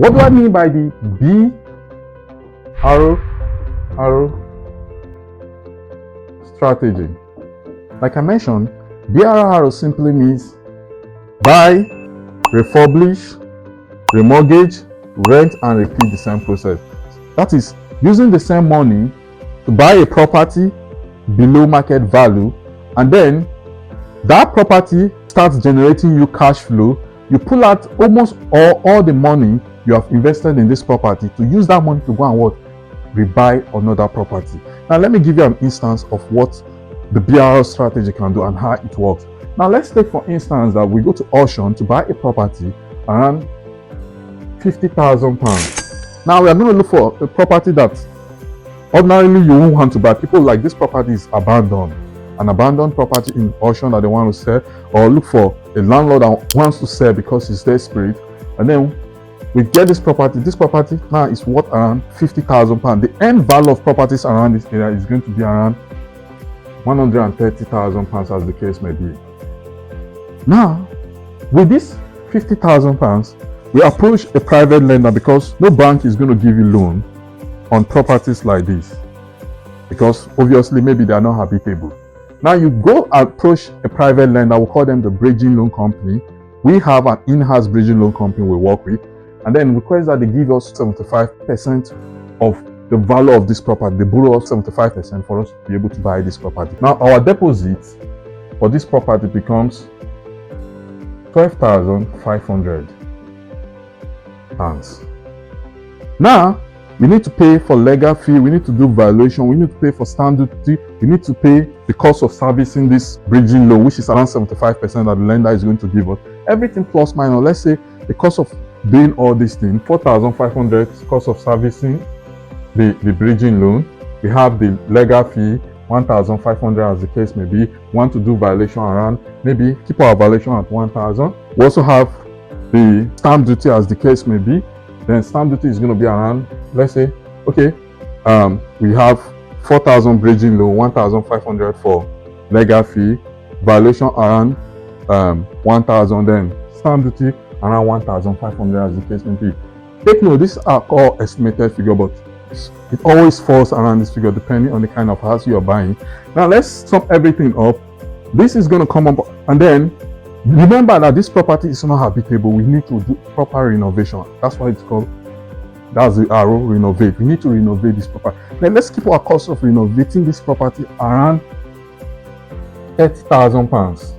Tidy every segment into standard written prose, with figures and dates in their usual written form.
What do I mean by the BRRRR strategy? Like I mentioned, BRRRR simply means buy, refurbish, remortgage, rent and repeat the same process. That is using the same money to buy a property below market value, and then that property starts generating you cash flow. You pull out almost all the money you have invested in this property to use that money to go and what? Rebuy another property. Now let me give you an instance of what the BRRRR strategy can do and how it works. Now let's take for instance that we go to auction to buy a property around £50,000. Now we are going to look for a property that ordinarily you won't want to buy. People like this property is abandoned. An abandoned property in auction that they want to sell, or look for a landlord that wants to sell because he's desperate. And then we get this property. This property now is worth around £50,000. The end value of properties around this area is going to be around £130,000 as the case may be. Now, with this £50,000, we approach a private lender because no bank is going to give you loan on properties like this, because obviously maybe they are not habitable. Now you go approach a private lender, we'll call them the bridging loan company. We have an in-house bridging loan company we work with, and then request that they give us 75% of the value of this property. They borrow us 75% for us to be able to buy this property. Now our deposit for this property becomes £12,500. Now we need to pay for legal fee, we need to do valuation, we need to pay for stamp duty, we need to pay the cost of servicing this bridging loan, which is around 75% that the lender is going to give us. Everything plus minus, let's say the cost of doing all these things, £4,500 cost of servicing the bridging loan. We have the legal fee, £1,500 as the case may be. We want to do valuation around, maybe keep our valuation at £1,000. We also have the stamp duty as the case may be. Then stamp duty is going to be around, let's say, okay, we have 4,000 bridging loan, 1,500 for legal fee, valuation around 1,000, then stamp duty around 1,500 as the case may be. Take note, these are all estimated figure, but it always falls around this figure depending on the kind of house you are buying. Now let's sum everything up. This is going to come up, and then remember that this property is not habitable. We need to do proper renovation. That's why it's called, that's the arrow, renovate. We need to renovate this property. Then let's keep our cost of renovating this property around £30,000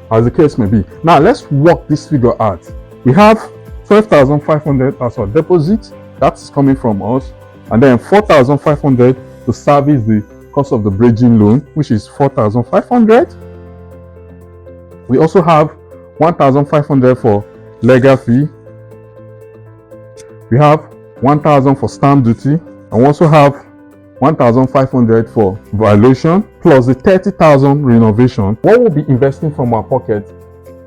as the case may be. Now let's work this figure out. We have 12,500 as our deposit, that's coming from us, and then 4,500 to service the cost of the bridging loan, which is 4,500. We also have 1,500 for legal fee. We have 1,000 for stamp duty, and we also have 1,500 for valuation, plus the 30,000 renovation. What we'll be investing from our pocket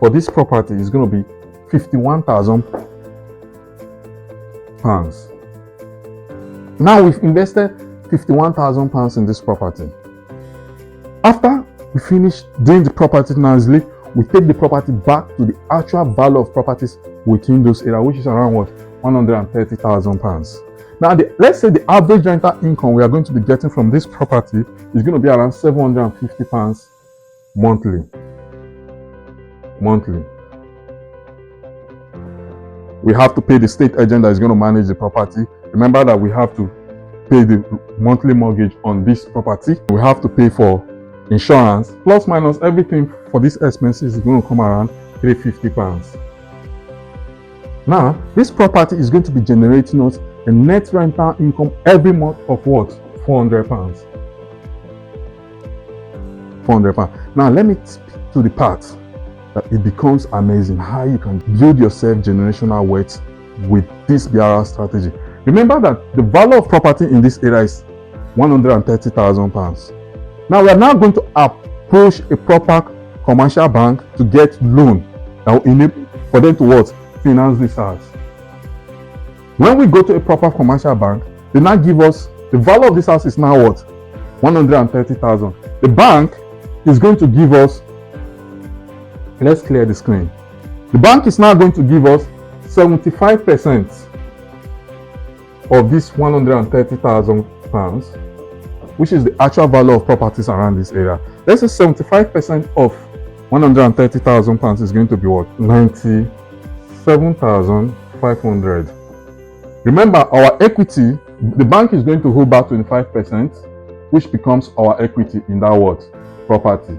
for this property is going to be £51,000. Now we've invested £51,000 in this property. After we finish doing the property nicely, we take the property back to the actual value of properties within those areas, which is around what? £130,000. Now, let's say the average rental income we are going to be getting from this property is going to be around £750 monthly. We have to pay the state agent that is going to manage the property. Remember that we have to pay the monthly mortgage on this property. We have to pay for insurance, plus minus everything for these expenses is going to come around £350. Now, this property is going to be generating us a net rental income every month of what? £400. £400. Now, let me speak to the part that it becomes amazing how you can build yourself generational wealth with this BRRRR strategy. Remember that the value of property in this area is £130,000. Now we are now going to approach a proper commercial bank to get loan that will enable for them to what? Finance this house. When we go to a proper commercial bank, they now give us the value of this house is now what? 130,000. The bank is going to give us, let's clear the screen. The bank is now going to give us 75% of this £130,000, which is the actual value of properties around this area. Let's say 75% of £130,000 is going to be what? 97,500. Remember, our equity, the bank is going to hold back 25%, which becomes our equity in that what? Property,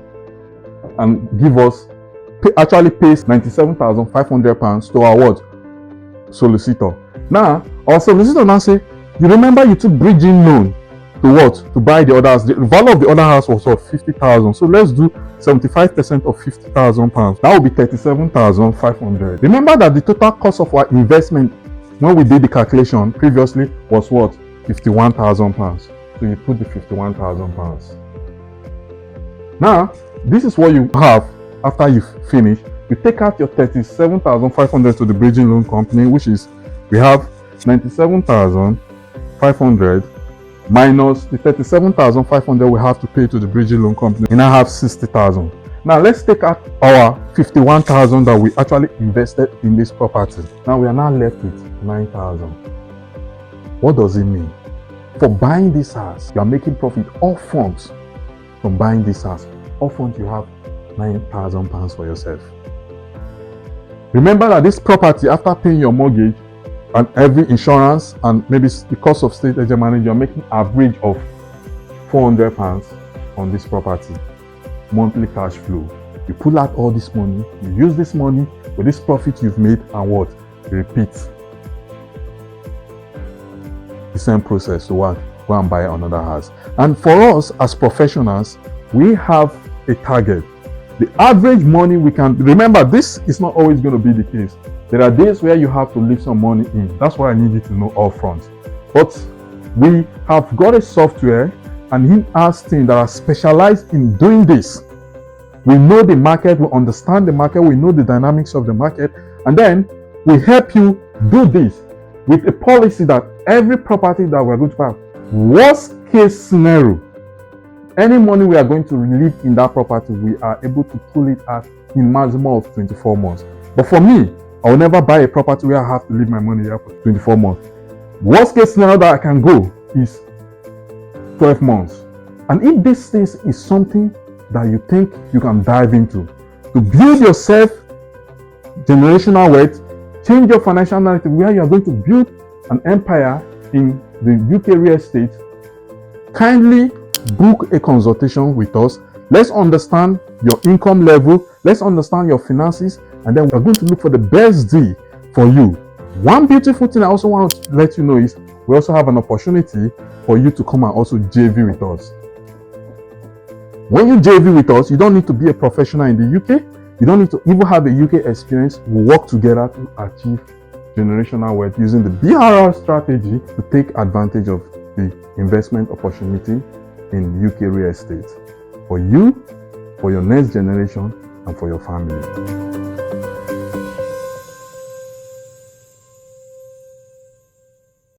and give us, actually pays £97,500 to our what? Solicitor. Now, our solicitor now say, you remember you took bridging loan to what? To buy the other house. The value of the other house was what? 50,000. So let's do 75% of £50,000. That will be 37,500. Remember that the total cost of our investment when we did the calculation previously was what? £51,000. So you put the £51,000. Now, this is what you have after you finish. You take out your 37,500 to the bridging loan company, which is, we have 97,500 minus the 37,500 we have to pay to the bridging loan company. We now have 60,000. Now let's take out our 51,000 that we actually invested in this property. Now we are now left with 9,000. What does it mean? For buying this house, you are making profit upfront. From buying this house, upfront you have £9,000 for yourself. Remember that this property, after paying your mortgage and every insurance and maybe the cost of state agent manager, you're making average of £400 on this property. Monthly cash flow. You pull out all this money, you use this money with this profit you've made, and what? Repeat the same process to what? Go and buy another house. And for us as professionals, we have a target. The average money we can, remember, this is not always going to be the case. There are days where you have to leave some money in. That's what I need you to know upfront. But we have got a software and in-house team that are specialized in doing this. We know the market, we understand the market, we know the dynamics of the market, and then we help you do this with a policy that every property that we're going to buy, worst case scenario, any money we are going to leave in that property, we are able to pull it out in maximum of 24 months. But for me, I will never buy a property where I have to leave my money there for 24 months. Worst case scenario that I can go is 12 months. And if this thing is something that you think you can dive into, to build yourself generational wealth, change your financial narrative where you are going to build an empire in the UK real estate, kindly book a consultation with us. Let's understand your income level, let's understand your finances, and then we're going to look for the best deal for you. One beautiful thing I also want to let you know is we also have an opportunity for you to come and also JV with us. When you JV with us, you don't need to be a professional in the UK. You don't need to even have a UK experience. We work together to achieve generational wealth using the BRRRR strategy to take advantage of the investment opportunity in UK real estate for you, for your next generation, and for your family.